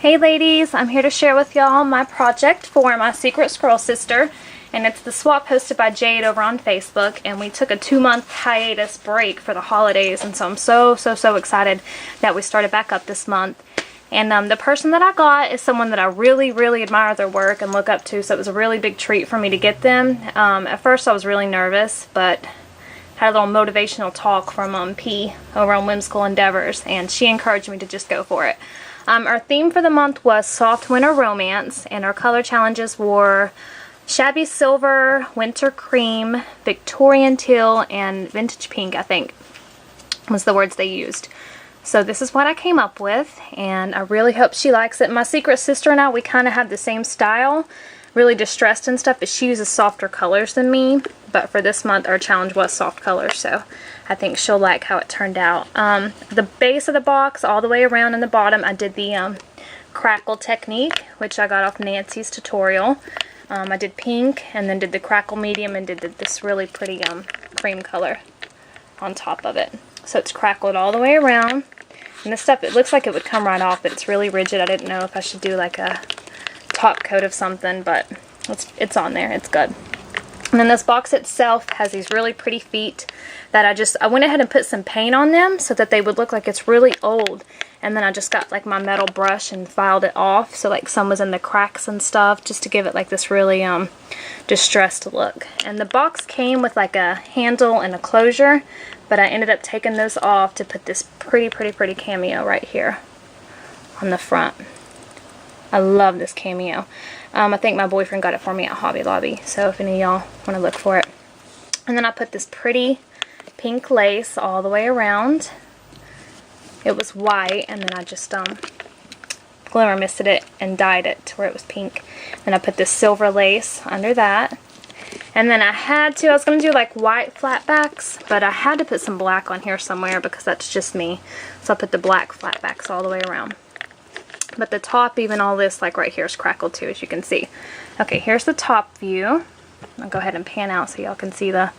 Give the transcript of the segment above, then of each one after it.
Hey ladies, I'm here to share with y'all my project for my secret squirrel sister, and it's the swap hosted by Jade over on Facebook, and we took a 2-month hiatus break for the holidays, and so I'm so excited that we started back up this month. And the person that I got is someone that I really admire their work and look up to, so it was a really big treat for me to get them. At first I was really nervous, but had a little motivational talk from P over on Whimsical Endeavors, and she encouraged me to just go for it. Our theme for the month was Soft Winter Romance, and our color challenges were Shabby Silver, Winter Cream, Victorian Teal, and Vintage Pink, I think was the words they used. So this is what I came up with, and I really hope she likes it. My secret sister and I, we kind of have the same style, really distressed and stuff, but she uses softer colors than me. But for this month, our challenge was soft colors, so I think she'll like how it turned out. The base of the box, all the way around in the bottom, I did the crackle technique, which I got off Nancy's tutorial. I did pink, and then did the crackle medium, and did this really pretty cream color on top of it. So it's crackled all the way around. And this stuff, it looks like it would come right off, but it's really rigid. I didn't know if I should do like a top coat of something, but it's on there. It's good. And then this box itself has these really pretty feet that I went ahead and put some paint on them so that they would look like it's really old. And then I just got like my metal brush and filed it off, so like some was in the cracks and stuff, just to give it like this really distressed look. And the box came with like a handle and a closure, but I ended up taking those off to put this pretty cameo right here on the front. I love this cameo. I think my boyfriend got it for me at Hobby Lobby, so if any of y'all want to look for it. And then I put this pretty pink lace all the way around. It was white, and then I just glimmer misted it and dyed it to where it was pink. Then I put this silver lace under that. And then I was going to do like white flatbacks, but I had to put some black on here somewhere because that's just me. So I put the black flatbacks all the way around. But the top, even all this, like right here, is crackled too, as you can see. Okay, here's the top view. I'll go ahead and pan out so y'all can see the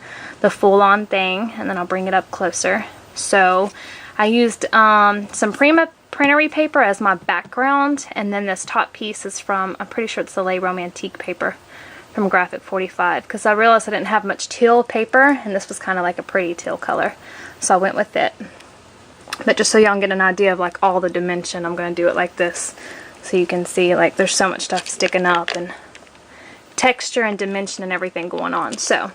full-on thing, and then I'll bring it up closer. So I used some Prima printery paper as my background, and then this top piece is from, I'm pretty sure it's the Le Romantique paper from Graphic 45, because I realized I didn't have much teal paper, and this was kind of like a pretty teal color, so I went with it. But just so y'all can get an idea of like all the dimension, I'm going to do it like this so you can see like there's so much stuff sticking up and texture and dimension and everything going on. So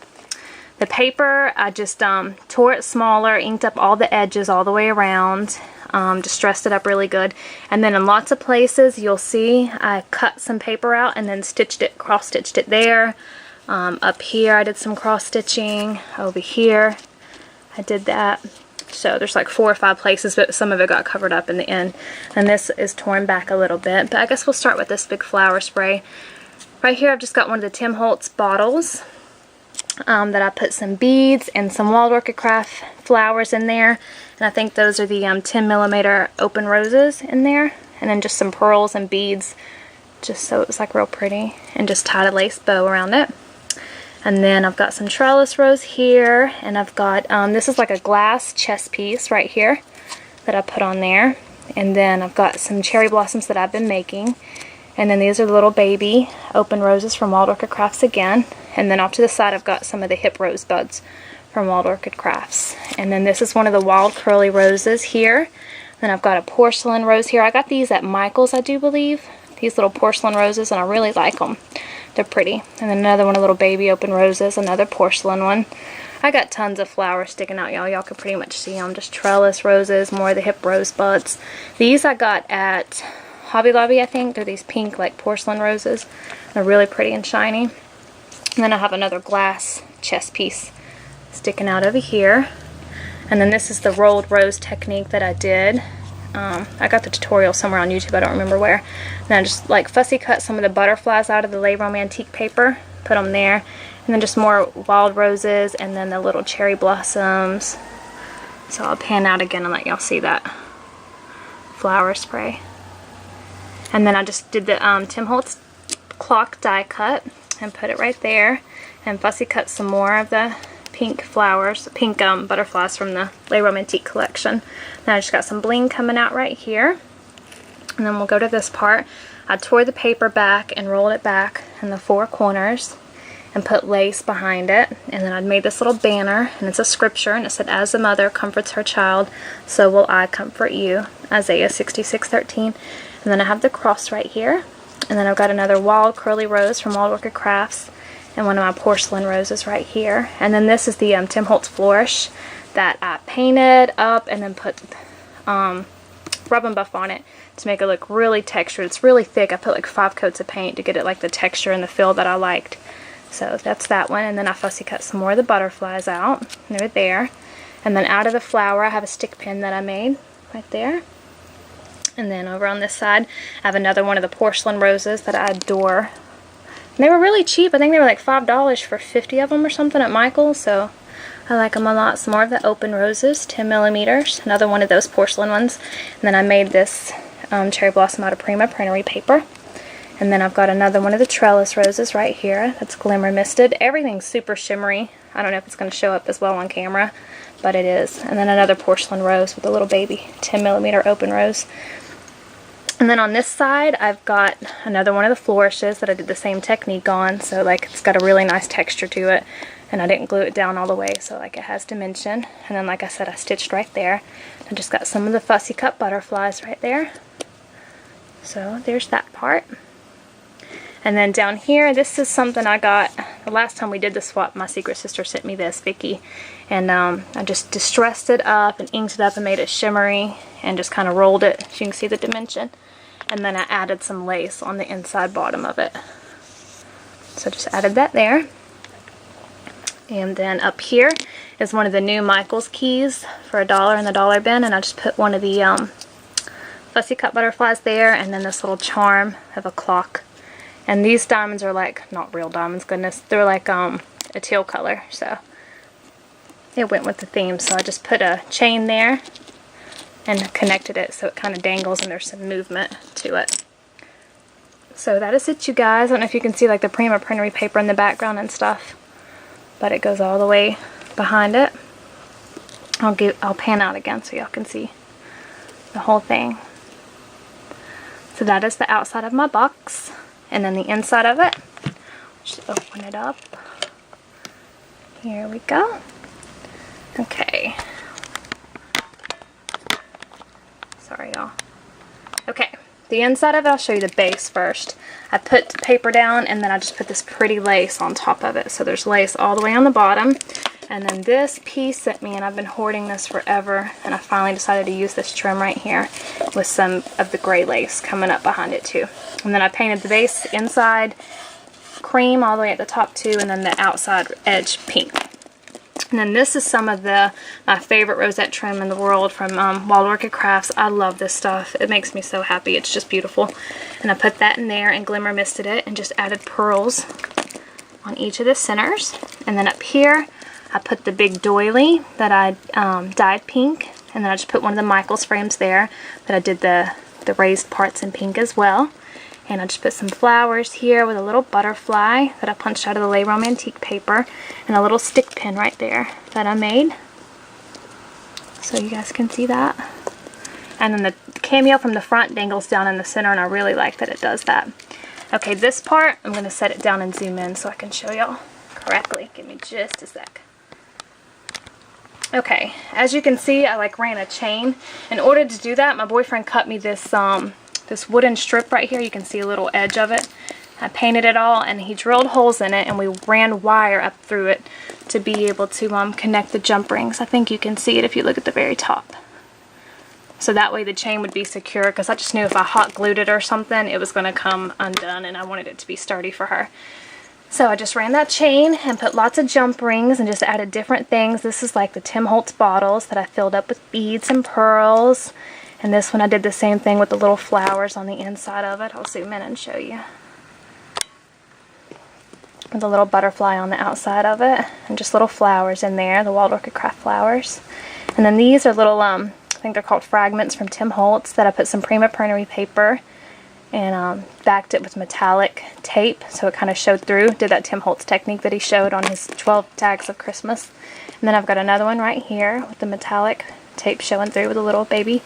the paper, I just tore it smaller, inked up all the edges all the way around, distressed it up really good, and then in lots of places you'll see I cut some paper out and then cross-stitched it there. Up here I did some cross-stitching, over here I did that. So there's like 4 or 5 places, but some of it got covered up in the end. And this is torn back a little bit. But I guess we'll start with this big flower spray. Right here I've just got one of the Tim Holtz bottles that I put some beads and some Wild Orchid Craft flowers in there. And I think those are the 10mm open roses in there. And then just some pearls and beads, just so it was like real pretty. And just tied a lace bow around it. And then I've got some trellis rose here, and I've got, this is like a glass chess piece right here that I put on there. And then I've got some cherry blossoms that I've been making. And then these are the little baby open roses from Wild Orchid Crafts again. And then off to the side I've got some of the hip rose buds from Wild Orchid Crafts. And then this is one of the wild curly roses here. Then I've got a porcelain rose here. I got these at Michael's, I do believe. These little porcelain roses, and I really like them. They're pretty. And then another one of little baby open roses, another porcelain one. I got tons of flowers sticking out, y'all. Y'all can pretty much see them. Just trellis roses, more of the hip rose buds. These I got at Hobby Lobby, I think. They're these pink, like porcelain roses. They're really pretty and shiny. And then I have another glass chess piece sticking out over here. And then this is the rolled rose technique that I did. I got the tutorial somewhere on YouTube, I don't remember where. Then I just like fussy cut some of the butterflies out of the Le Romantique paper, put them there, and then just more wild roses, and then the little cherry blossoms. So I'll pan out again and let y'all see that flower spray. And then I just did the Tim Holtz clock die cut and put it right there, and fussy cut some more of the pink flowers, pink butterflies from the Le Romantique collection. Then I just got some bling coming out right here. And then we'll go to this part. I tore the paper back and rolled it back in the 4 corners and put lace behind it. And then I'd made this little banner, and it's a scripture, and it said, "As a mother comforts her child, so will I comfort you." Isaiah 66:13. And then I have the cross right here. And then I've got another wild curly rose from Wild Orchid Crafts, and one of my porcelain roses right here. And then this is the Tim Holtz Flourish that I painted up and then put rub and buff on it to make it look really textured. It's really thick. I put like 5 coats of paint to get it like the texture and the feel that I liked. So that's that one. And then I fussy cut some more of the butterflies out. They're there. And then out of the flower, I have a stick pin that I made right there. And then over on this side, I have another one of the porcelain roses that I adore. And they were really cheap. I think they were like $5 for 50 of them or something at Michael's. So I like them a lot. Some more of the open roses, 10 millimeters. Another one of those porcelain ones. And then I made this cherry blossom out of Prima printery paper. And then I've got another one of the trellis roses right here. That's glimmer misted. Everything's super shimmery. I don't know if it's going to show up as well on camera, but it is. And then another porcelain rose with a little baby 10 millimeter open rose. And then on this side, I've got another one of the flourishes that I did the same technique on. So like it's got a really nice texture to it. And I didn't glue it down all the way, so like it has dimension. And then like I said, I stitched right there. I just got some of the fussy cut butterflies right there. So there's that part. And then down here, this is something I got the last time we did the swap. My secret sister sent me this, Vicky. And I just distressed it up and inked it up and made it shimmery and just kind of rolled it so you can see the dimension. And then I added some lace on the inside bottom of it. So just added that there. And then up here is one of the new Michael's keys for $1 in the dollar bin. And I just put one of the fussy cut butterflies there, and then this little charm of a clock. And these diamonds are like, not real diamonds, goodness, they're like a teal color, so it went with the theme. So I just put a chain there and connected it so it kind of dangles and there's some movement to it. So that is it, you guys. I don't know if you can see like the Prima printery paper in the background and stuff, but it goes all the way behind it. I'll pan out again so y'all can see the whole thing. So that is the outside of my box. And then the inside of it, just open it up. Here we go. Okay. Sorry, y'all. Okay, the inside of it, I'll show you the base first. I put the paper down and then I just put this pretty lace on top of it. So there's lace all the way on the bottom. And then this piece sent me, and I've been hoarding this forever, and I finally decided to use this trim right here with some of the gray lace coming up behind it too. And then I painted the base inside cream all the way at the top too, and then the outside edge pink. And then this is some of my favorite rosette trim in the world from Wild Orchid Crafts. I love this stuff. It makes me so happy. It's just beautiful. And I put that in there and glimmer misted it and just added pearls on each of the centers. And then up here, I put the big doily that I dyed pink, and then I just put one of the Michael's frames there that I did the raised parts in pink as well. And I just put some flowers here with a little butterfly that I punched out of the Le Romantique paper, and a little stick pin right there that I made. So you guys can see that. And then the cameo from the front dangles down in the center, and I really like that it does that. Okay, this part, I'm going to set it down and zoom in so I can show y'all correctly. Give me just a sec. Okay, as you can see, I like ran a chain. In order to do that, my boyfriend cut me this this wooden strip right here. You can see a little edge of it. I painted it all, and he drilled holes in it, and we ran wire up through it to be able to connect the jump rings. I think you can see it if you look at the very top. So that way the chain would be secure, because I just knew if I hot glued it or something, it was going to come undone, and I wanted it to be sturdy for her. So I just ran that chain and put lots of jump rings and just added different things. This is like the Tim Holtz bottles that I filled up with beads and pearls. And this one I did the same thing with the little flowers on the inside of it. I'll zoom in and show you. With a little butterfly on the outside of it. And just little flowers in there, the Wild Orchid Craft flowers. And then these are little, I think they're called fragments from Tim Holtz that I put some Prima printery paper and backed it with metallic tape so it kind of showed through. Did that Tim Holtz technique that he showed on his 12 tags of Christmas. And then I've got another one right here with the metallic tape showing through with a little baby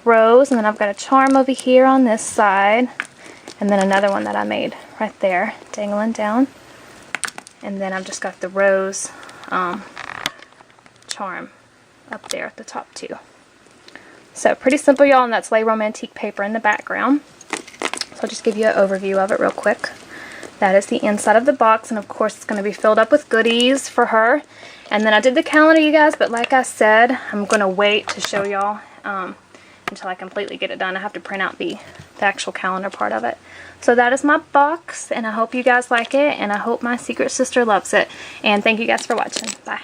rose, and then I've got a charm over here on this side, and then another one that I made right there, dangling down. And then I've just got the rose charm up there at the top too. So pretty simple, y'all, and that's Les Romantique paper in the background. So I'll just give you an overview of it real quick. That is the inside of the box, and of course it's going to be filled up with goodies for her. And then I did the calendar, you guys, but like I said, I'm going to wait to show y'all until I completely get it done. I have to print out the actual calendar part of it. So that is my box, and I hope you guys like it, and I hope my secret sister loves it. And thank you guys for watching. Bye.